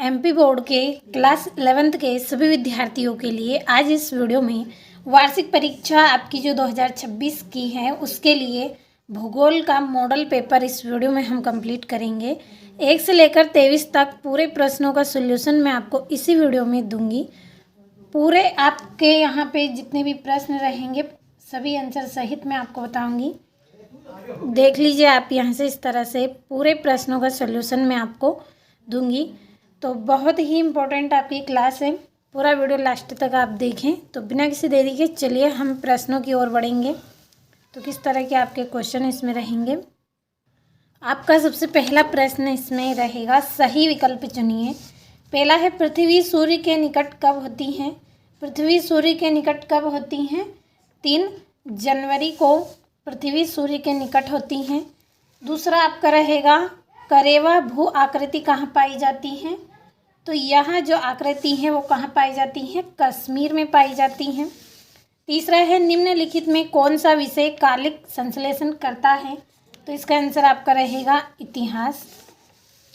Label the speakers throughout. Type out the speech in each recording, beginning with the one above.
Speaker 1: MP board के class 11th के सभी विद्यार्थियों के लिए आज इस वीडियो में वार्षिक परीक्षा आपकी जो 2026 की है उसके लिए भूगोल का मॉडल पेपर इस वीडियो में हम कंप्लीट करेंगे। 1 से लेकर 23 तक पूरे प्रश्नों का सॉल्यूशन मैं आपको इसी वीडियो में दूंगी। पूरे आपके यहाँ पे जितने भी प्रश्न रहेंगे सभी आंसर सहित मैं आपको बताऊंगी। देख लीजिए आप यहाँ से इस तरह से पूरे प्रश्नों का सॉल्यूशन मैं आपको दूंगी। तो बहुत ही इम्पोर्टेंट आपकी क्लास है, पूरा वीडियो लास्ट तक आप देखें। तो बिना किसी देरी के चलिए हम प्रश्नों की ओर बढ़ेंगे। तो किस तरह के आपके क्वेश्चन इसमें रहेंगे। आपका सबसे पहला प्रश्न इसमें रहेगा, सही विकल्प चुनिए। पहला है, पृथ्वी सूर्य के निकट कब होती हैं। पृथ्वी सूर्य के निकट कब होती हैं? 3 जनवरी को पृथ्वी सूर्य के निकट होती हैं। दूसरा आपका रहेगा, करेवा भू आकृति कहाँ पाई जाती है। तो यह जो आकृति है वो कहाँ पाई जाती है? कश्मीर में पाई जाती हैं। तीसरा है, निम्नलिखित में कौन सा विषय कालिक संश्लेषण करता है। तो इसका आंसर आपका रहेगा इतिहास।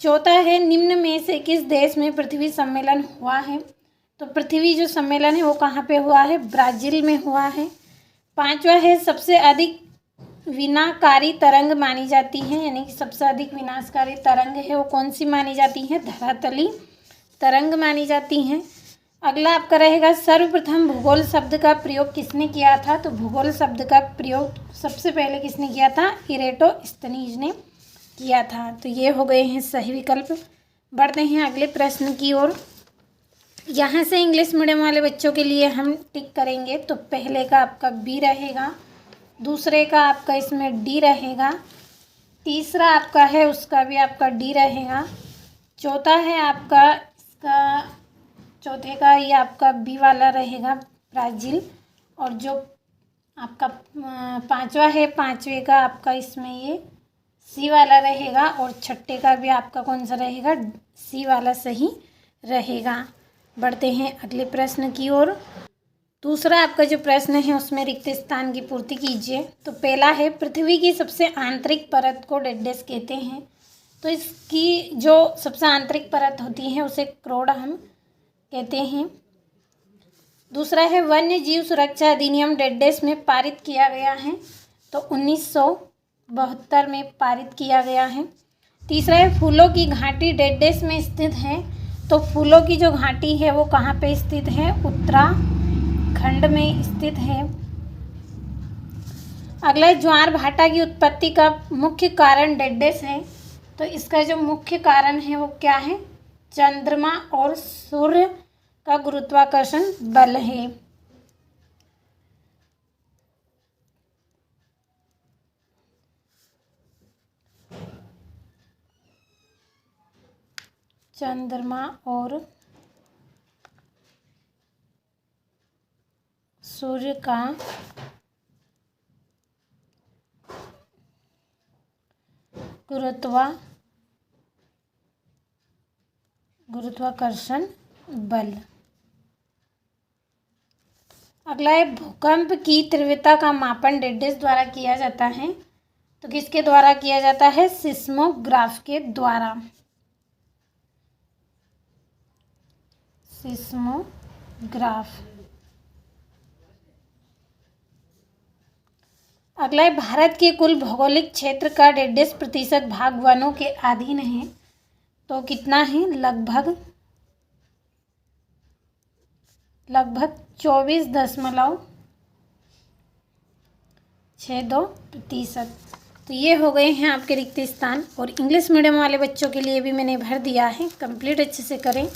Speaker 1: चौथा है, निम्न में से किस देश में पृथ्वी सम्मेलन हुआ है। तो पृथ्वी जो सम्मेलन है वो कहाँ पे हुआ है? ब्राज़ील में हुआ है। पांचवा है, सबसे अधिक विनाकारी तरंग मानी जाती है, यानी कि सबसे अधिक विनाशकारी तरंग है वो कौन सी मानी जाती है? धरातली तरंग मानी जाती हैं। अगला आपका रहेगा, सर्वप्रथम भूगोल शब्द का प्रयोग किसने किया था। तो भूगोल शब्द का प्रयोग सबसे पहले किसने किया था? इरेटोस्थनीज ने किया था। तो ये हो गए हैं सही विकल्प। बढ़ते हैं अगले प्रश्न की ओर। यहाँ से इंग्लिश मीडियम वाले बच्चों के लिए हम टिक करेंगे। तो पहले का आपका बी रहेगा, दूसरे का आपका इसमें डी रहेगा, तीसरा आपका है उसका भी आपका डी रहेगा, चौथा है आपका इसका चौथे का ये आपका बी वाला रहेगा ब्राज़ील, और जो आपका पांचवा है पांचवे का आपका इसमें ये सी वाला रहेगा, और छठे का भी आपका कौन सा रहेगा? सी वाला सही रहेगा। बढ़ते हैं अगले प्रश्न की ओर। दूसरा आपका जो प्रश्न है उसमें रिक्त स्थान की पूर्ति कीजिए। तो पहला है, पृथ्वी की सबसे आंतरिक परत को डेडेस कहते हैं। तो इसकी जो सबसे आंतरिक परत होती है उसे क्रोड हम कहते हैं। दूसरा है, वन्य जीव सुरक्षा अधिनियम डेडेस में पारित किया गया है। तो 1972 में पारित किया गया है। तीसरा है, फूलों की घाटी डेडेस में स्थित है। तो फूलों की जो घाटी है वो कहाँ पे स्थित है? उत्तराखंड में स्थित है। अगला है, ज्वार भाटा की उत्पत्ति का मुख्य कारण डेडेस है। तो इसका जो मुख्य कारण है वो क्या है? चंद्रमा और सूर्य का गुरुत्वाकर्षण बल है। चंद्रमा और सूर्य का गुरुत्वाकर्षण बल। अगला है, भूकंप की तीव्रता का मापन डेडेस द्वारा किया जाता है। तो किसके द्वारा किया जाता है? सिस्मोग्राफ के द्वारा। सिस्मोग्राफ। अगला है, भारत के कुल भौगोलिक क्षेत्र का डेडेस प्रतिशत भाग वनों के अधीन है। तो कितना है? लगभग 24.62%। तो ये हो गए हैं आपके रिक्त स्थान। और इंग्लिश मीडियम वाले बच्चों के लिए भी मैंने भर दिया है, कंप्लीट अच्छे से करें।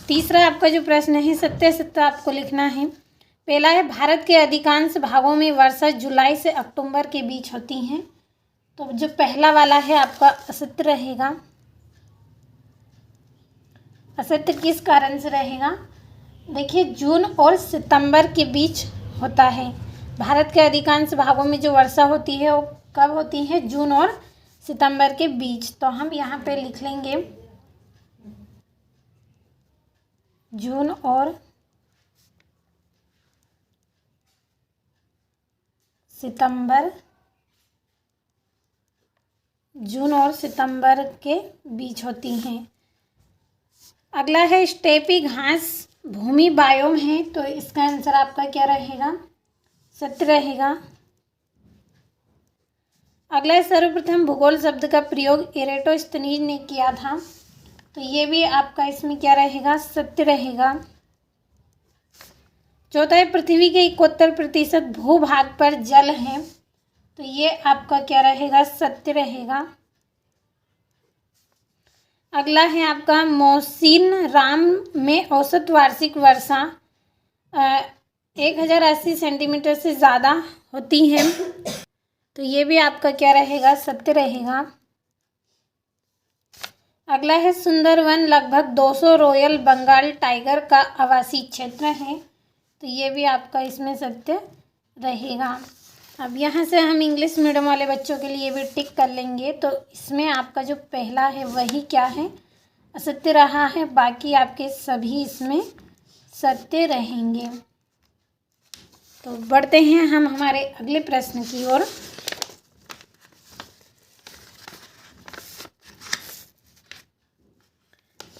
Speaker 1: तीसरा आपका जो प्रश्न है, सत्य सत्य आपको लिखना है। पहला है, भारत के अधिकांश भागों में वर्षा जुलाई से अक्टूबर के बीच होती हैं। तो जो पहला वाला है आपका असत्य रहेगा। असत्य किस कारण से रहेगा? देखिए, जून और सितंबर के बीच होता है। भारत के अधिकांश भागों में जो वर्षा होती है वो कब होती है? जून और सितंबर के बीच। तो हम यहाँ पे लिख लेंगे जून और सितंबर, जून और सितंबर के बीच होती हैं। अगला है स्टेपी घास भूमि बायोम है, तो इसका आंसर आपका क्या रहेगा? सत्य रहेगा। अगला है सर्वप्रथम भूगोल शब्द का प्रयोग एरेटोस्थनीज ने किया था, तो ये भी आपका इसमें क्या रहेगा? सत्य रहेगा। चौथा है पृथ्वी के 71% भूभाग पर जल है, तो ये आपका क्या रहेगा? सत्य रहेगा। अगला है आपका मोहसिन राम में औसत वार्षिक वर्षा 1080 सेंटीमीटर से ज़्यादा होती है, तो ये भी आपका क्या रहेगा? सत्य रहेगा। अगला है सुंदरवन लगभग 200 रॉयल बंगाल टाइगर का आवासीय क्षेत्र है, तो ये भी आपका इसमें सत्य रहेगा। अब यहाँ से हम इंग्लिश मीडियम वाले बच्चों के लिए भी टिक कर लेंगे, तो इसमें आपका जो पहला है वही क्या है? असत्य रहा है, बाकी आपके सभी इसमें सत्य रहेंगे। तो बढ़ते हैं हम हमारे अगले प्रश्न की ओर।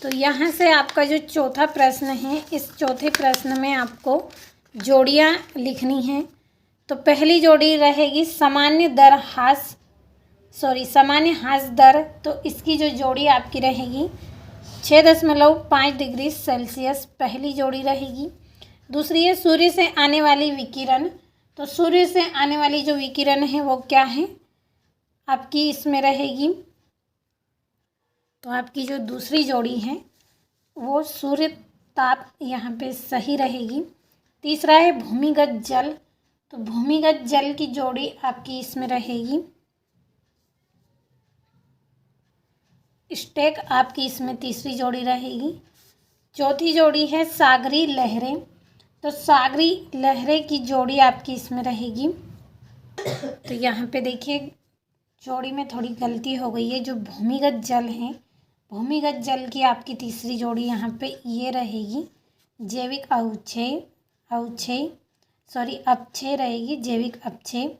Speaker 1: तो यहाँ से आपका जो चौथा प्रश्न है, इस चौथे प्रश्न में आपको जोड़ियाँ लिखनी हैं। तो पहली जोड़ी रहेगी सामान्य हास दर, तो इसकी जो जोड़ी आपकी रहेगी 6.5 डिग्री सेल्सियस पहली जोड़ी रहेगी। दूसरी है सूर्य से आने वाली विकिरण, तो सूर्य से आने वाली जो विकिरण है वो क्या है? आपकी इसमें रहेगी, तो आपकी जो दूसरी जोड़ी है वो सूर्य ताप यहाँ पे सही रहेगी। तीसरा है भूमिगत जल, तो भूमिगत जल की जोड़ी आपकी इसमें रहेगी। स्टेक आपकी इसमें तीसरी जोड़ी रहेगी। चौथी जोड़ी है सागरी लहरें, तो सागरी लहरें की जोड़ी आपकी इसमें रहेगी। तो यहाँ पे देखिए जोड़ी में थोड़ी गलती हो गई है, जो भूमिगत जल है, भूमिगत जल की आपकी तीसरी जोड़ी यहाँ पे ये रहेगी जैविक अपक्षय रहेगी, जैविक अपक्षय।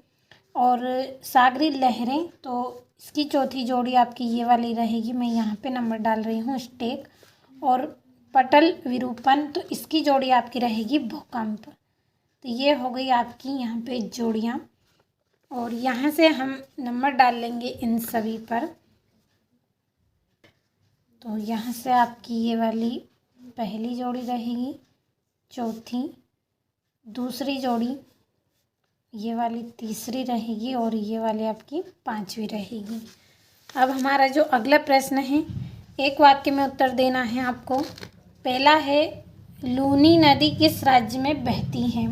Speaker 1: और सागरी लहरें, तो इसकी चौथी जोड़ी आपकी ये वाली रहेगी, मैं यहाँ पे नंबर डाल रही हूँ स्टेक। और पटल विरूपण, तो इसकी जोड़ी आपकी रहेगी भूकंप। तो ये हो गई आपकी यहाँ पे जोड़ियाँ, और यहाँ से हम नंबर डाल लेंगे इन सभी पर। तो यहाँ से आपकी ये वाली पहली जोड़ी रहेगी, चौथी, दूसरी जोड़ी ये वाली तीसरी रहेगी, और ये वाली आपकी पांचवी रहेगी। अब हमारा जो अगला प्रश्न है, एक वाक्य में उत्तर देना है आपको। पहला है लूनी नदी किस राज्य में बहती है?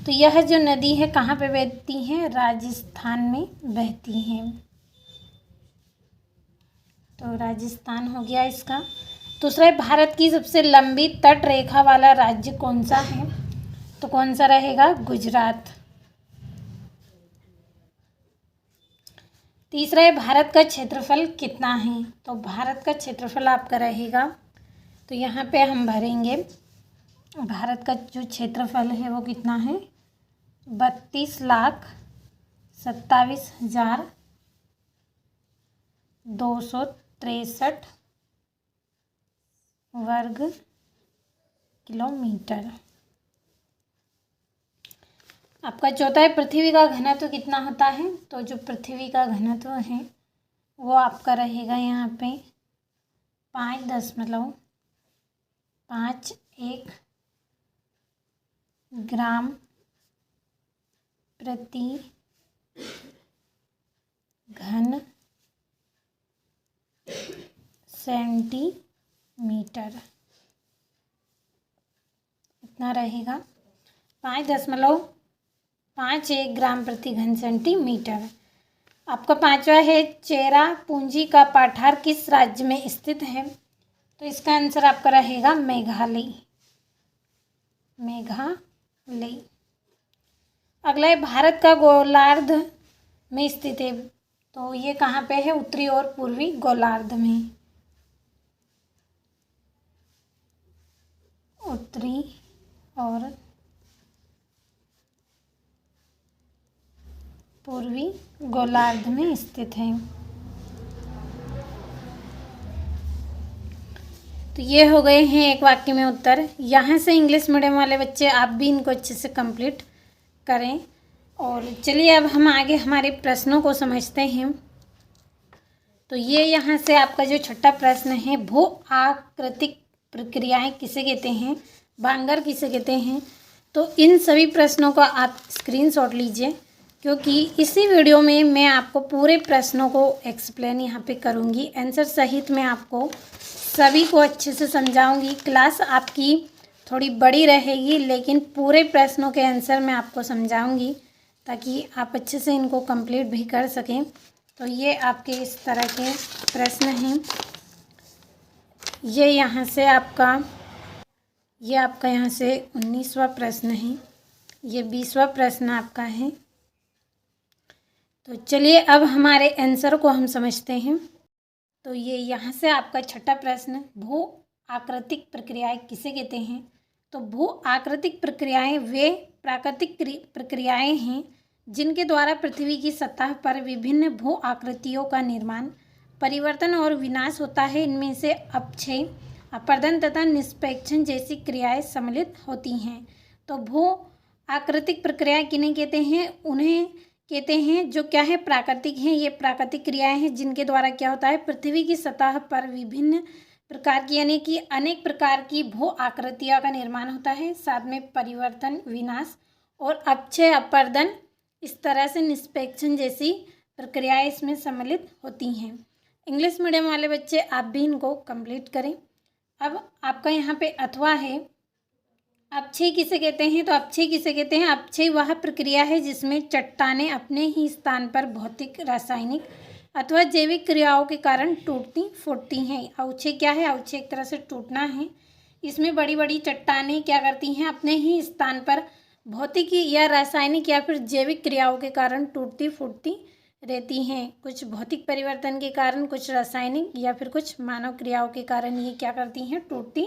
Speaker 1: तो यह जो नदी है कहाँ पे बहती है? राजस्थान में बहती है, तो राजस्थान हो गया इसका। दूसरा है भारत की सबसे लंबी तट रेखा वाला राज्य कौन सा है? तो कौन सा रहेगा? गुजरात। तीसरा है भारत का क्षेत्रफल कितना है? तो भारत का क्षेत्रफल आपका रहेगा, तो यहाँ पे हम भरेंगे भारत का जो क्षेत्रफल है वो कितना है? 32,27,263 वर्ग किलोमीटर। आपका चौथा है पृथ्वी का घनत्व कितना होता है? तो जो पृथ्वी का घनत्व है वो आपका रहेगा यहाँ पे 5.51 ग्राम प्रति घन सेंटीमीटर, इतना रहेगा 5.51 ग्राम प्रति घन सेंटीमीटर। आपका पांचवा है चेरा पूंजी का पठार किस राज्य में स्थित है? तो इसका आंसर आपका रहेगा मेघालय। अगला है भारत का गोलार्ध में स्थित है, तो ये कहाँ पे है? उत्तरी और पूर्वी गोलार्ध में। उत्तरी और पूर्वी गोलार्ध में स्थित है। तो ये हो गए हैं एक वाक्य में उत्तर। यहाँ से इंग्लिश मीडियम वाले बच्चे आप भी इनको अच्छे से कंप्लीट करें। और चलिए अब हम आगे हमारे प्रश्नों को समझते हैं। तो ये यहाँ से आपका जो छठा प्रश्न है, भू आकृतिक प्रक्रियाएं किसे कहते हैं, बांगर किसे कहते हैं। तो इन सभी प्रश्नों का आप स्क्रीनशॉट लीजिए, क्योंकि इसी वीडियो में मैं आपको पूरे प्रश्नों को एक्सप्लेन यहाँ पे करूँगी। आंसर सहित मैं आपको सभी को अच्छे से समझाऊंगी। क्लास आपकी थोड़ी बड़ी रहेगी, लेकिन पूरे प्रश्नों के आंसर मैं आपको समझाऊंगी ताकि आप अच्छे से इनको कंप्लीट भी कर सकें। तो ये आपके इस तरह के प्रश्न हैं। ये यहाँ से आपका यहाँ से 19वां प्रश्न है, ये 20वां प्रश्न आपका है। तो चलिए अब हमारे आंसर को हम समझते हैं। तो ये यहाँ से आपका छठा प्रश्न, भू आकृतिक प्रक्रियाएं किसे कहते हैं। तो भू आकृतिक प्रक्रियाएं वे प्राकृतिक प्रक्रियाएं हैं जिनके द्वारा पृथ्वी की सतह पर विभिन्न भू आकृतियों का निर्माण, परिवर्तन और विनाश होता है। इनमें से अपक्षय, अपरदन तथा निष्पेक्षण जैसी क्रियाएं सम्मिलित होती हैं। तो भू आकृतिक प्रक्रियाएं किन्हें कहते हैं, उन्हें कहते हैं जो क्या है, प्राकृतिक हैं। ये प्राकृतिक क्रियाएं हैं जिनके द्वारा क्या होता है, पृथ्वी की सतह पर विभिन्न प्रकार की यानी कि अनेक प्रकार की भू आकृतियों का निर्माण होता है। साथ में परिवर्तन, विनाश और अपक्षय, अपरदन, इस तरह से निष्पेक्षण जैसी प्रक्रियाएं इसमें सम्मिलित होती हैं। इंग्लिश मीडियम वाले बच्चे आप भी इनको कंप्लीट करें। अब आपका यहाँ पे अथवा है, अपक्षय किसे कहते हैं। तो अपक्षय किसे कहते हैं, अपक्षय वह प्रक्रिया है जिसमें चट्टानें अपने ही स्थान पर भौतिक, रासायनिक अथवा जैविक क्रियाओं के कारण टूटती फूटती हैं। अवक्षय क्या है, अवक्षय एक तरह से टूटना है। इसमें बड़ी बड़ी चट्टानें क्या करती हैं, अपने ही स्थान पर भौतिक या रासायनिक या फिर जैविक क्रियाओं के कारण टूटती फूटती रहती हैं। कुछ भौतिक परिवर्तन के कारण, कुछ रासायनिक या फिर कुछ मानव क्रियाओं के कारण ये क्या करती हैं, टूटती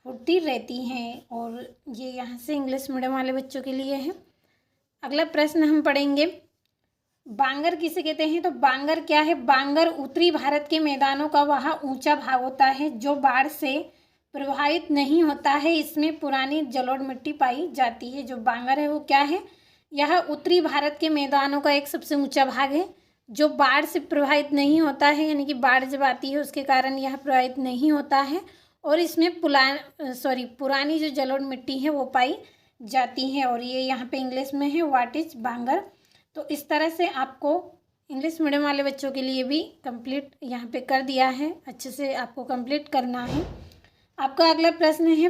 Speaker 1: फूटती रहती हैं। और ये यहाँ से इंग्लिश मीडियम वाले बच्चों के लिए है। अगला प्रश्न हम पढ़ेंगे, बांगर किसे कहते हैं। तो बांगर क्या है, बांगर उत्तरी भारत के मैदानों का वह ऊंचा भाग होता है जो बाढ़ से प्रभावित नहीं होता है। इसमें पुरानी जलोढ़ मिट्टी पाई जाती है। जो बांगर है वो क्या है, यह उत्तरी भारत के मैदानों का एक सबसे ऊंचा भाग है जो बाढ़ से प्रभावित नहीं होता है, यानी कि बाढ़ जब आती है उसके कारण यह प्रभावित नहीं होता है। और इसमें पुरानी जो जलोढ़ मिट्टी है वो पाई जाती है। और ये यहाँ पे इंग्लिश में है, व्हाट इज बांगर। तो इस तरह से आपको इंग्लिश मीडियम वाले बच्चों के लिए भी कंप्लीट यहाँ पे कर दिया है, अच्छे से आपको कंप्लीट करना है। आपका अगला प्रश्न है,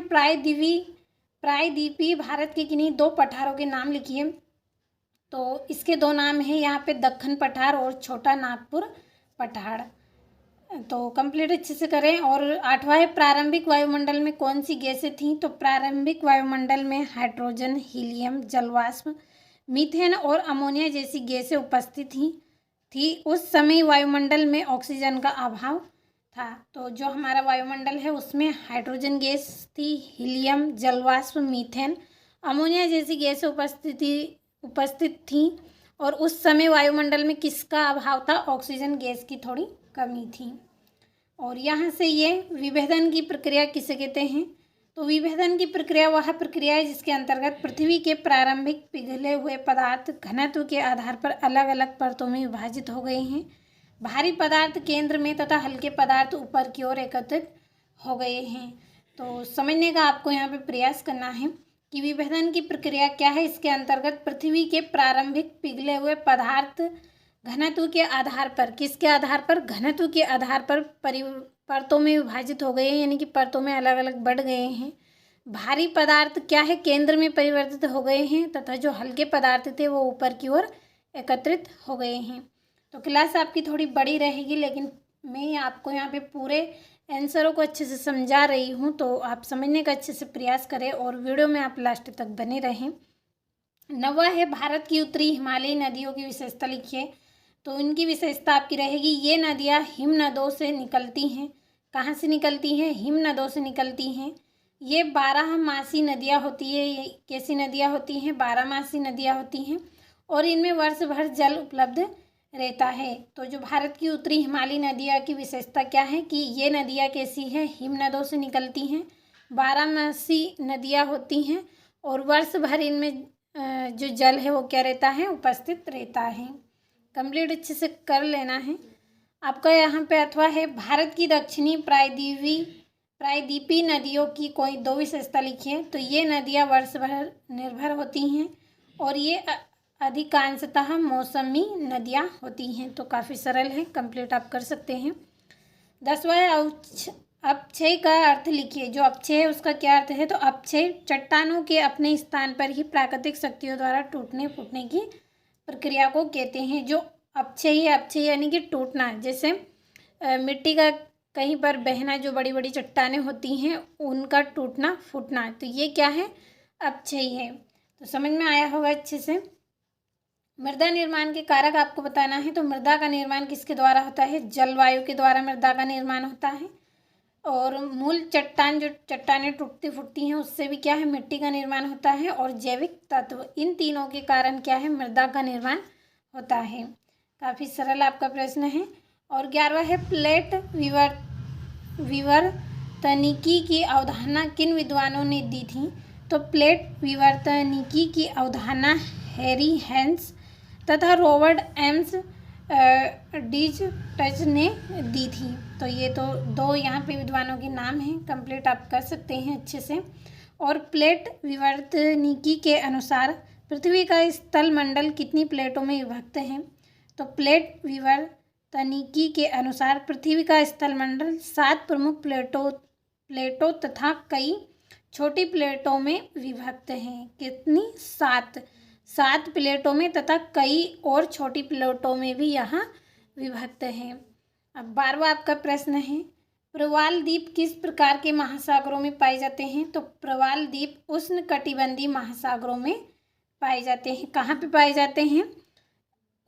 Speaker 1: प्रायद्वीपीय भारत के किन्हीं दो पठारों के नाम लिखिए। तो इसके दो नाम हैं यहाँ पे, दक्कन पठार और छोटा नागपुर पठार। तो कंप्लीट अच्छे से करें। और 8वां है, प्रारंभिक वायुमंडल में कौन सी गैसें थीं। तो प्रारंभिक वायुमंडल में हाइड्रोजन, हीलियम, जलवाष्प, मीथेन और अमोनिया जैसी गैसें उपस्थित थी। उस समय वायुमंडल में ऑक्सीजन का अभाव था। तो जो हमारा वायुमंडल है उसमें हाइड्रोजन गैस थी, हीलियम, जलवाष्प, मीथेन, अमोनिया जैसी गैसें उपस्थित थी। और उस समय वायुमंडल में किसका अभाव था, ऑक्सीजन गैस की थोड़ी कमी थी। और यहाँ से ये विभेदन की प्रक्रिया किसे कहते हैं। तो विभेदन की प्रक्रिया वह प्रक्रिया है जिसके अंतर्गत पृथ्वी के प्रारंभिक पिघले हुए पदार्थ घनत्व के आधार पर अलग अलग परतों में विभाजित हो गए हैं। भारी पदार्थ केंद्र में तथा हल्के पदार्थ ऊपर की ओर एकत्रित हो गए हैं। तो समझने का आपको यहाँ पे प्रयास करना है कि विभेदन की प्रक्रिया क्या है। इसके अंतर्गत पृथ्वी के प्रारंभिक पिघले हुए पदार्थ घनत्व के आधार पर, किसके आधार पर, घनत्व के आधार पर परतों में विभाजित हो गए हैं, यानी कि परतों में अलग अलग बढ़ गए हैं। भारी पदार्थ क्या है, केंद्र में परिवर्तित हो गए हैं तथा जो हल्के पदार्थ थे वो ऊपर की ओर एकत्रित हो गए हैं। तो क्लास आपकी थोड़ी बड़ी रहेगी, लेकिन मैं आपको यहाँ पे पूरे आंसरों को अच्छे से समझा रही हूँ, तो आप समझने का अच्छे से प्रयास करें और वीडियो में आप लास्ट तक बने रहें। 9वां है, भारत की उत्तरी हिमालयी नदियों की विशेषता लिखिए। तो इनकी विशेषता आपकी रहेगी, ये नदियाँ हिम नदों से निकलती हैं। कहाँ से निकलती हैं, हिम नदों से निकलती हैं। ये 12मासी नदियाँ होती है। ये कैसी नदियाँ होती हैं, 12मासी नदियाँ होती हैं। और इनमें वर्ष भर जल उपलब्ध रहता है। तो जो भारत की उत्तरी हिमालयी नदियाँ की विशेषता क्या है कि ये नदियाँ कैसी हैं, हिमनदों से निकलती हैं, 12 मासी नदियाँ होती हैं और वर्ष भर इनमें जो जल है वो क्या रहता है, उपस्थित रहता है। कंप्लीट अच्छे से कर लेना है। आपका यहाँ पे अथवा है भारत की दक्षिणी प्रायद्वीपीय नदियों की कोई 2 विशेषता लिखिए। तो ये नदियाँ वर्ष भर निर्भर होती हैं और ये अधिकांशतः मौसमी नदियाँ होती हैं। तो काफ़ी सरल है, कंप्लीट आप कर सकते हैं। 10वां है अपक्षय का अर्थ लिखिए। जो अपक्षय है उसका क्या अर्थ है, तो अपक्षय चट्टानों के अपने स्थान पर ही प्राकृतिक शक्तियों द्वारा टूटने फूटने की प्रक्रिया को कहते हैं। जो अपक्षय है, अपक्षय यानी कि टूटना, जैसे मिट्टी का कहीं पर बहना, जो बड़ी बड़ी चट्टानें होती हैं उनका टूटना फूटना, तो ये क्या है, अपक्षय है। तो समझ में आया होगा अच्छे से। मृदा निर्माण के कारक आपको बताना है। तो मृदा का निर्माण किसके द्वारा होता है, जलवायु के द्वारा मृदा का निर्माण होता है। और मूल चट्टान, जो चट्टानें टूटती फूटती हैं उससे भी क्या है, मिट्टी का निर्माण होता है। और जैविक तत्व, इन तीनों के कारण क्या है, मृदा का निर्माण होता है। काफ़ी सरल आपका प्रश्न है। और 11वां है प्लेट विवर्तनिकी की अवधारणा किन विद्वानों ने दी थी। तो प्लेट विवर्तनिकी की अवधारणा हैरी हेंस तथा रॉबर्ट एम्स डिज-टच ने दी थी। तो ये तो 2 यहाँ पे विद्वानों के नाम हैं, कंप्लीट आप कर सकते हैं अच्छे से। और प्लेट विवर्तनिकी के अनुसार पृथ्वी का स्थल मंडल कितनी प्लेटों में विभक्त है। तो प्लेट विवर्तनिकी के अनुसार पृथ्वी का स्थल मंडल 7 प्रमुख प्लेटों तथा कई छोटी प्लेटों में विभक्त हैं। कितनी, 7 प्लेटों में तथा कई और छोटी प्लेटों में भी यहाँ विभक्त हैं। अब 12वां आपका प्रश्न है प्रवाल द्वीप किस प्रकार के महासागरों में पाए जाते हैं। तो प्रवाल द्वीप उष्णकटिबंधीय महासागरों में पाए जाते हैं। कहाँ पे पाए जाते हैं,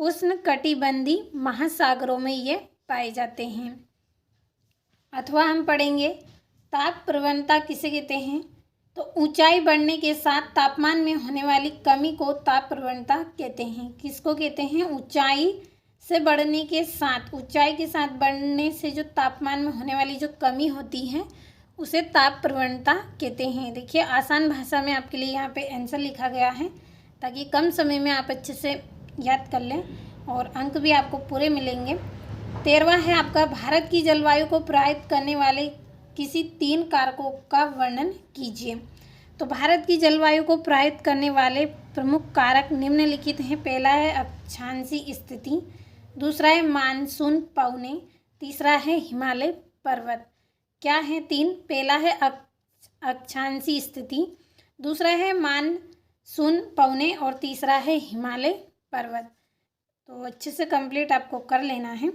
Speaker 1: उष्णकटिबंधीय महासागरों में ये पाए जाते हैं। अथवा हम पढ़ेंगे ताप प्रवणता किसे कहते हैं। तो ऊंचाई बढ़ने के साथ तापमान में होने वाली कमी को ताप प्रवणता कहते हैं। किसको कहते हैं, ऊंचाई से बढ़ने के साथ, ऊंचाई के साथ बढ़ने से जो तापमान में होने वाली जो कमी होती है उसे ताप प्रवणता कहते हैं। देखिए आसान भाषा में आपके लिए यहाँ पे आंसर लिखा गया है ताकि कम समय में आप अच्छे से याद कर लें और अंक भी आपको पूरे मिलेंगे। 13वां है आपका भारत की जलवायु को प्रभावित करने वाले किसी 3 कारकों का वर्णन कीजिए। तो भारत की जलवायु को प्रभावित करने वाले प्रमुख कारक निम्नलिखित हैं। पहला है अक्षांशीय स्थिति, दूसरा है मानसून पवने, तीसरा है हिमालय पर्वत। क्या है 3, पहला है अक्षांशीय स्थिति, दूसरा है मानसून पवने और तीसरा है हिमालय पर्वत। तो अच्छे से कंप्लीट आपको कर लेना है।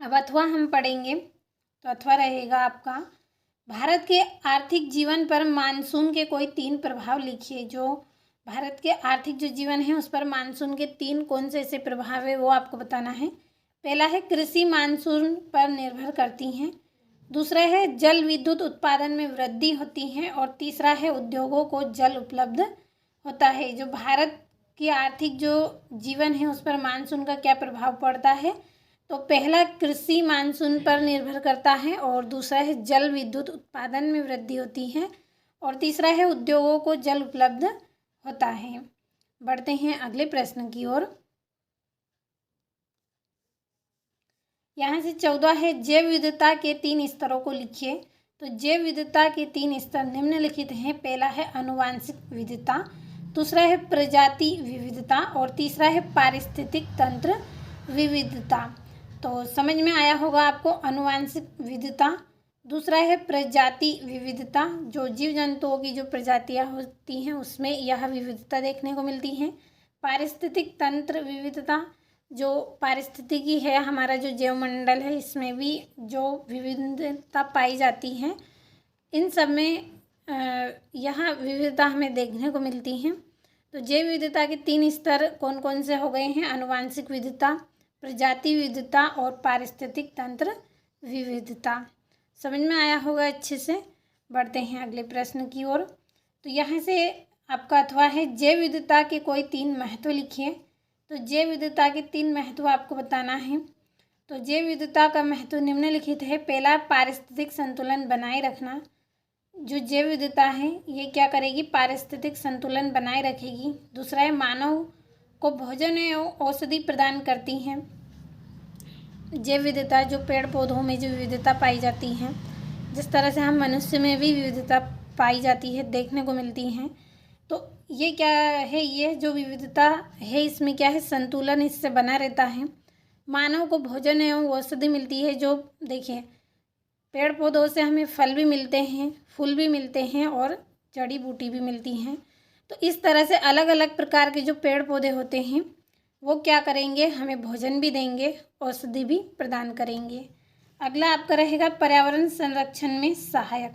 Speaker 1: अब अथवा हम पढ़ेंगे। तो अथवा रहेगा आपका भारत के आर्थिक जीवन पर मानसून के कोई 3 प्रभाव लिखिए। जो भारत के आर्थिक जो जीवन है उस पर मानसून के 3 कौन से ऐसे प्रभाव है वो आपको बताना है। पहला है कृषि मानसून पर निर्भर करती हैं, दूसरा है जल विद्युत उत्पादन में वृद्धि होती है और तीसरा है उद्योगों को जल उपलब्ध होता है। जो भारत की आर्थिक जो जीवन है उस पर मानसून का क्या प्रभाव पड़ता है। तो पहला कृषि मानसून पर निर्भर करता है और दूसरा है जल विद्युत उत्पादन में वृद्धि होती है और तीसरा है उद्योगों को जल उपलब्ध होता है। बढ़ते हैं अगले प्रश्न की ओर। यहाँ से 14 है जैव विविधता के 3 स्तरों को लिखिए। तो जैव विविधता के 3 स्तर निम्नलिखित हैं। पहला है आनुवंशिक विविधता, दूसरा है प्रजाति विविधता और तीसरा है पारिस्थितिक तंत्र विविधता। तो समझ में आया होगा आपको। आनुवंशिक विविधता, दूसरा है प्रजाति विविधता, जो जीव जंतुओं की जो प्रजातियां होती हैं उसमें यह विविधता देखने को मिलती है। पारिस्थितिक तंत्र विविधता, जो पारिस्थितिकी है, हमारा जो जैवमंडल है इसमें भी जो विविधता पाई जाती है, इन सब में यह विविधता हमें देखने को मिलती है। तो जैव विविधता के 3 स्तर कौन कौन से हो गए हैं, आनुवंशिक विविधता, प्रजाति विविधता और पारिस्थितिक तंत्र विविधता। समझ में आया होगा अच्छे से। बढ़ते हैं अगले प्रश्न की ओर। तो यहाँ से आपका अथवा है जैव विविधता के कोई 3 महत्व लिखिए। तो जैव विविधता के 3 महत्व आपको बताना है। तो जैव विविधता का महत्व निम्नलिखित है। पहला, पारिस्थितिक संतुलन बनाए रखना। जो जैव विविधता है ये क्या करेगी, पारिस्थितिक संतुलन बनाए रखेगी। दूसरा है, मानव को भोजन एवं औषधि प्रदान करती हैं। जैव विविधता जो पेड़ पौधों में जो विविधता पाई जाती है, जिस तरह से हम मनुष्य में भी विविधता पाई जाती है, देखने को मिलती हैं, तो ये क्या है, ये जो विविधता है इसमें क्या है, संतुलन इससे बना रहता है। मानव को भोजन एवं औषधि मिलती है। जो देखिए पेड़ पौधों से हमें फल भी मिलते हैं, फूल भी मिलते हैं और जड़ी बूटी भी मिलती हैं। तो इस तरह से अलग अलग प्रकार के जो पेड़ पौधे होते हैं वो क्या करेंगे, हमें भोजन भी देंगे, औषधि भी प्रदान करेंगे। अगला आपका रहेगा पर्यावरण संरक्षण में सहायक।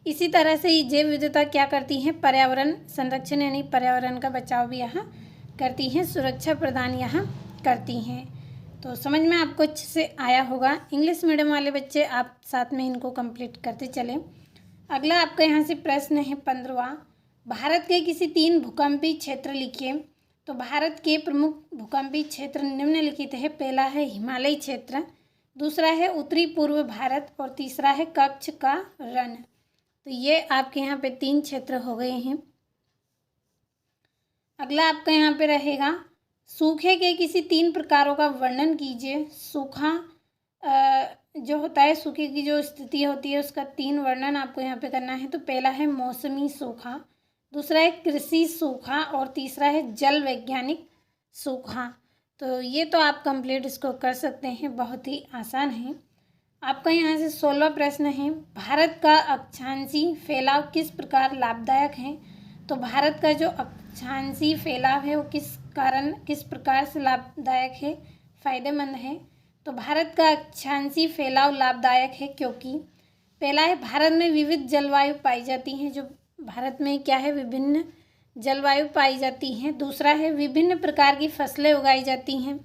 Speaker 1: इसी तरह से ये जैव विविधता क्या करती हैं, पर्यावरण संरक्षण यानी पर्यावरण का बचाव भी यहाँ करती हैं, सुरक्षा प्रदान यहाँ करती हैं। तो समझ में आपको अच्छे से आया होगा। इंग्लिश मीडियम वाले बच्चे आप साथ में इनको कंप्लीट करते चलें। अगला आपका यहाँ से प्रश्न है 15वां, भारत के किसी 3 भूकंपीय क्षेत्र लिखिए। तो भारत के प्रमुख भूकंपीय क्षेत्र निम्नलिखित है। पहला है हिमालयी क्षेत्र, दूसरा है उत्तरी पूर्व भारत और तीसरा है कच्छ का रण। तो ये आपके यहाँ पे 3 क्षेत्र हो गए हैं। अगला आपका यहाँ पे रहेगा, सूखे के किसी 3 प्रकारों का वर्णन कीजिए। सूखा जो होता है, सूखे की जो स्थिति होती है उसका 3 वर्णन आपको यहाँ पे करना है। तो पहला है मौसमी सूखा, दूसरा है कृषि सूखा और तीसरा है जल वैज्ञानिक सूखा। तो ये तो आप कंप्लीट इसको कर सकते हैं, बहुत ही आसान है। आपका यहाँ से 16वां प्रश्न है, भारत का अक्षांशीय फैलाव किस प्रकार लाभदायक है। तो भारत का जो अक्षांशीय फैलाव है वो किस प्रकार से लाभदायक है, फायदेमंद है। तो भारत का अक्षांशीय फैलाव लाभदायक है क्योंकि पहला है, भारत में विविध जलवायु पाई जाती हैं। जो भारत में क्या है, विभिन्न जलवायु पाई जाती हैं। दूसरा है, विभिन्न प्रकार की फसलें उगाई जाती हैं।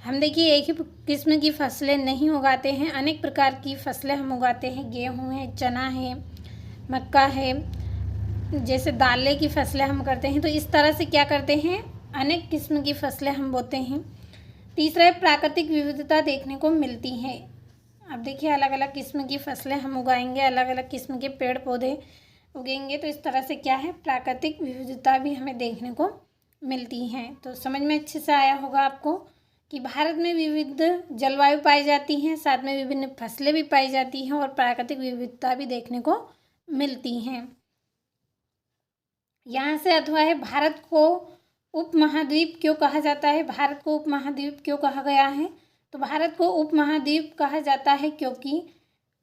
Speaker 1: हम देखिए एक ही किस्म की फसलें नहीं उगाते हैं, अनेक प्रकार की फसलें हम उगाते हैं। गेहूँ है, चना है, मक्का है, जैसे दालें की फसलें हम करते हैं। तो इस तरह से क्या करते हैं, अनेक किस्म की फसलें हम बोते हैं। तीसरा है, प्राकृतिक विविधता देखने को मिलती है। अब देखिए अलग अलग किस्म की फसलें हम उगाएंगे, अलग अलग किस्म के पेड़ पौधे उगेंगे, तो इस तरह से क्या है, प्राकृतिक विविधता भी हमें देखने को मिलती हैं। तो समझ में अच्छे से आया होगा आपको कि भारत में विविध जलवायु पाई जाती हैं, साथ में विभिन्न फसलें भी पाई जाती हैं और प्राकृतिक विविधता भी देखने को मिलती हैं। यहाँ से अथवा है, भारत को उपमहाद्वीप क्यों कहा जाता है। भारत को उपमहाद्वीप क्यों कहा गया है। तो भारत को उपमहाद्वीप कहा जाता है क्योंकि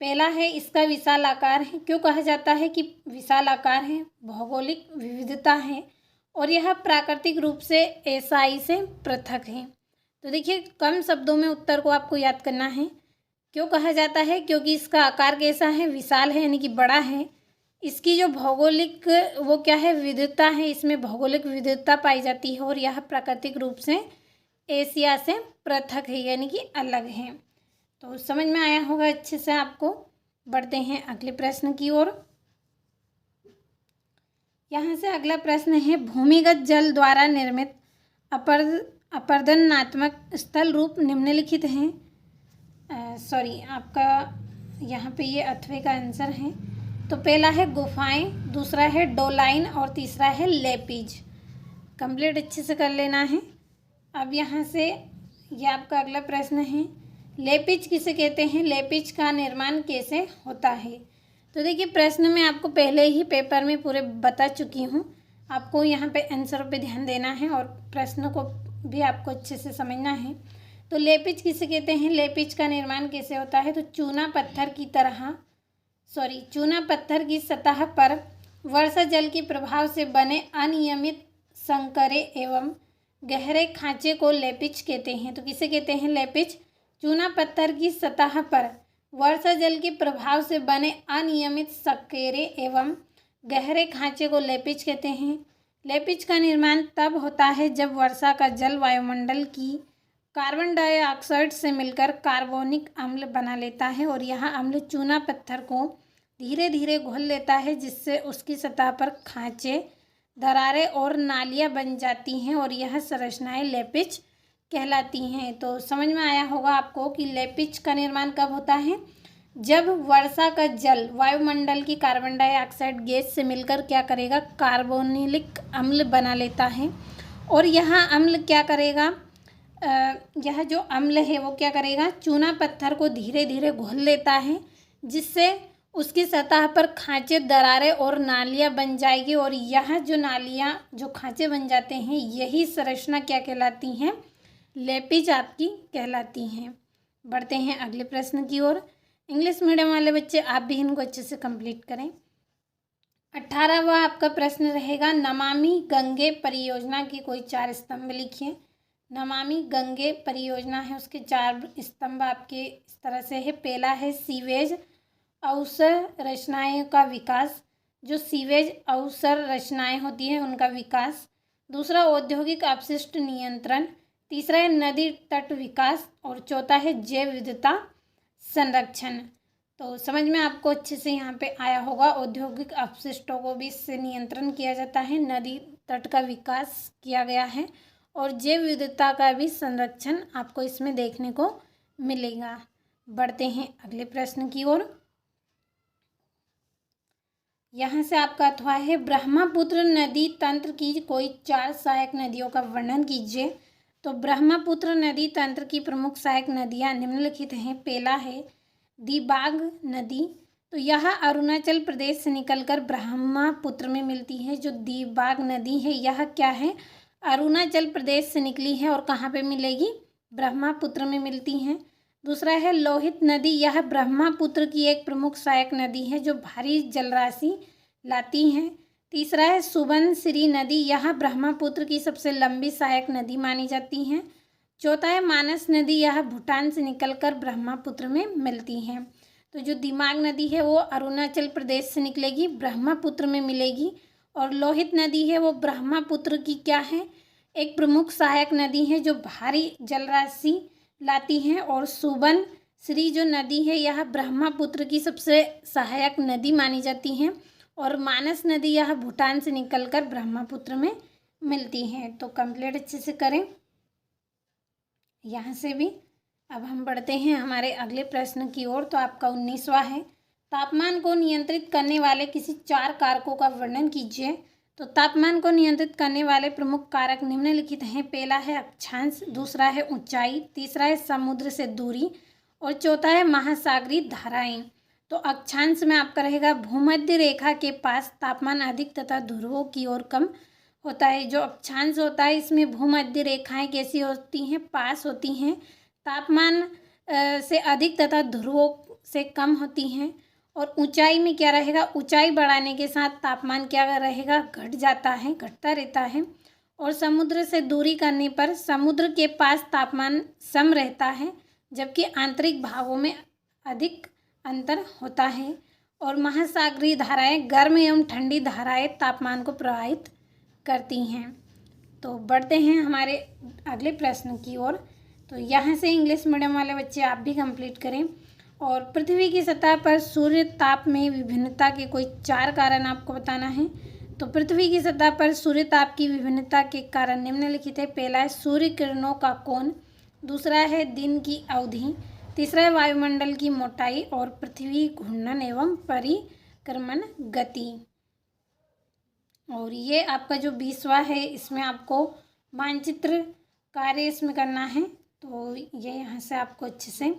Speaker 1: पहला है, इसका विशाल आकार है। क्यों कहा जाता है कि विशाल आकार है, भौगोलिक विविधता है और यह प्राकृतिक रूप से एशियाई से पृथक है। तो देखिए कम शब्दों में उत्तर को आपको याद करना है। क्यों कहा जाता है, क्योंकि इसका आकार कैसा है, विशाल है यानी कि बड़ा है। इसकी जो भौगोलिक वो क्या है, विविधता है, इसमें भौगोलिक विविधता पाई जाती है और यह प्राकृतिक रूप से एशिया से पृथक है यानी कि अलग है। तो समझ में आया होगा अच्छे से आपको। बढ़ते हैं अगले प्रश्न की ओर। यहाँ से अगला प्रश्न है, भूमिगत जल द्वारा निर्मित अपरदनात्मक स्थल रूप निम्नलिखित हैं। आपका यहाँ पे ये अथवे का आंसर है। तो पहला है गुफाएं, दूसरा है डोलाइन और तीसरा है लेपिज। कंप्लीट अच्छे से कर लेना है। अब यहाँ से ये आपका अगला प्रश्न है, लेपिज किसे कहते हैं, लेपिज का निर्माण कैसे होता है। तो देखिए प्रश्न में आपको पहले ही पेपर में पूरे बता चुकी हूँ, आपको यहाँ पे आंसर पे ध्यान देना है और प्रश्न को भी आपको अच्छे से समझना है। तो लेपिज किसे कहते हैं, लेपिज का निर्माण कैसे होता है। तो चूना पत्थर की सतह पर वर्षा जल के प्रभाव से बने अनियमित संकरे एवं गहरे खांचे को लेपिज कहते हैं। तो किसे कहते हैं, लेपिज। चूना पत्थर की सतह पर वर्षा जल के प्रभाव से बने अनियमित संकेरे एवं गहरे खांचे को लेपिज कहते हैं। लेपिज का निर्माण तब होता है जब वर्षा का जल वायुमंडल की कार्बन डाइऑक्साइड से मिलकर कार्बोनिक अम्ल बना लेता है और यह अम्ल चूना पत्थर को धीरे धीरे घोल लेता है, जिससे उसकी सतह पर खांचे, दरारें और नालियां बन जाती हैं और यह संरचनाएं लेपिज कहलाती हैं। तो समझ में आया होगा आपको कि लेपिज का निर्माण कब होता है, जब वर्षा का जल वायुमंडल की कार्बन डाइऑक्साइड गैस से मिलकर क्या करेगा, कार्बोनिलिक अम्ल बना लेता है। और यह अम्ल क्या करेगा, यह जो अम्ल है वो क्या करेगा, चूना पत्थर को धीरे धीरे घोल लेता है, जिससे उसकी सतह पर खांचे, दरारें और नालियाँ बन जाएगी। और यह जो नालियाँ, जो खांचे बन जाते हैं, यही संरचना क्या कहलाती हैं, लेपिज आपकी कहलाती हैं। बढ़ते हैं अगले प्रश्न की ओर। इंग्लिश मीडियम वाले बच्चे आप भी इनको अच्छे से कंप्लीट करें। 18वां आपका प्रश्न रहेगा, नमामि गंगे परियोजना की कोई 4 स्तंभ लिखिए। नमामि गंगे परियोजना है, उसके 4 स्तंभ आपके इस तरह से है। पहला है सीवेज अवसंरचनाएं का विकास, जो सीवेज अवसंरचनाएं होती है उनका विकास। दूसरा औद्योगिक अपशिष्ट नियंत्रण। तीसरा है नदी तट विकास। और चौथा है जैव विविधता संरक्षण। तो समझ में आपको अच्छे से यहाँ पे आया होगा, औद्योगिक अपशिष्टों को भी इससे नियंत्रण किया जाता है, नदी तट का विकास किया गया है और जैव विविधता का भी संरक्षण आपको इसमें देखने को मिलेगा। बढ़ते हैं अगले प्रश्न की ओर। यहाँ से आपका अथवा है, ब्रह्मपुत्र नदी तंत्र की कोई 4 सहायक नदियों का वर्णन कीजिए। तो ब्रह्मपुत्र नदी तंत्र की प्रमुख सहायक नदियाँ निम्नलिखित हैं। पहला है दिबांग नदी, तो यह अरुणाचल प्रदेश से निकलकर ब्रह्मपुत्र में मिलती है। जो दिबांग नदी है यह क्या है, अरुणाचल प्रदेश से निकली है और कहाँ पे मिलेगी, ब्रह्मपुत्र में मिलती है। दूसरा है लोहित नदी, यह ब्रह्मपुत्र की एक प्रमुख सहायक नदी है जो भारी जलराशि लाती है। तीसरा है सुबनसिरी नदी, यह ब्रह्मपुत्र की सबसे लंबी सहायक नदी मानी जाती है। चौथा है मानस नदी, यह भूटान से निकलकर ब्रह्मपुत्र में मिलती है। तो जो दिबांग नदी है वो अरुणाचल प्रदेश से निकलेगी, ब्रह्मपुत्र में मिलेगी। और लोहित नदी है वो ब्रह्मपुत्र की क्या है, एक प्रमुख सहायक नदी है जो भारी जलराशि लाती है। और सुबनसिरी जो नदी है यह ब्रह्मपुत्र की सबसे सहायक नदी मानी जाती है। और मानस नदी यह भूटान से निकलकर ब्रह्मपुत्र में मिलती है। तो कंप्लीट अच्छे से करें यहाँ से भी। अब हम बढ़ते हैं हमारे अगले प्रश्न की ओर। तो आपका 19वां है, तापमान को नियंत्रित करने वाले किसी 4 कारकों का वर्णन कीजिए। तो तापमान को नियंत्रित करने वाले प्रमुख कारक निम्नलिखित हैं। पहला है अक्षांश, दूसरा है ऊंचाई, तीसरा है समुद्र से दूरी और चौथा है महासागरीय धाराएं। तो अक्षांश में आपका रहेगा भूमध्य रेखा के पास तापमान अधिक तथा ध्रुवों की ओर कम होता है। जो अक्षांश होता है इसमें भूमध्य रेखाएं कैसी होती हैं, पास होती हैं, तापमान से अधिक तथा ध्रुवों से कम होती हैं। और ऊंचाई में क्या रहेगा, ऊंचाई बढ़ाने के साथ तापमान क्या रहेगा, घट जाता है, घटता रहता है। और समुद्र से दूरी करने पर समुद्र के पास तापमान सम रहता है जबकि आंतरिक भागों में अधिक अंतर होता है। और महासागरीय धाराएं गर्म एवं ठंडी धाराएं तापमान को प्रभावित करती हैं। तो बढ़ते हैं हमारे अगले प्रश्न की ओर। तो यहाँ से इंग्लिश मीडियम वाले बच्चे आप भी कंप्लीट करें। और पृथ्वी की सतह पर सूर्य ताप में विभिन्नता के कोई 4 कारण आपको बताना है। तो पृथ्वी की सतह पर सूर्य ताप की विभिन्नता के कारण निम्नलिखित है। पहला है सूर्य किरणों का कोण, दूसरा है दिन की अवधि, तीसरा है वायुमंडल की मोटाई और पृथ्वी घूर्णन एवं परिक्रमण गति। और ये आपका जो 20वां है इसमें आपको मानचित्र कार्य इसमें करना है। तो ये यहाँ से आपको अच्छे से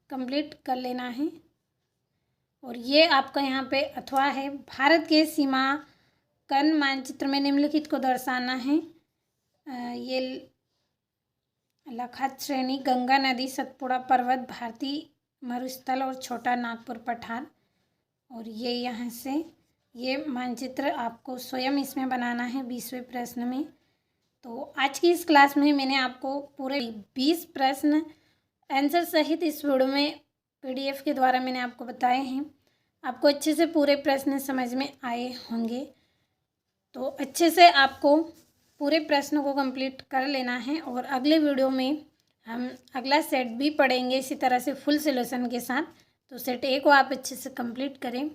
Speaker 1: कंप्लीट कर लेना है। और ये आपका यहाँ पे अथवा है, भारत के सीमांकन मानचित्र में निम्नलिखित को दर्शाना है। ये लखात श्रेणी, गंगा नदी, सतपुड़ा पर्वत, भारतीय मरुस्थल और छोटा नागपुर पठार। और ये यहाँ से ये मानचित्र आपको स्वयं इसमें बनाना है 20वें प्रश्न में। तो आज की इस क्लास में मैंने आपको पूरे 20 प्रश्न आंसर सहित इस वीडियो में PDF के द्वारा मैंने आपको बताए हैं। आपको अच्छे से पूरे प्रश्न समझ में आए होंगे। तो अच्छे से आपको पूरे प्रश्न को कंप्लीट कर लेना है। और अगले वीडियो में हम अगला सेट भी पढ़ेंगे इसी तरह से फुल सॉल्यूशन के साथ। तो सेट A को आप अच्छे से कंप्लीट करें।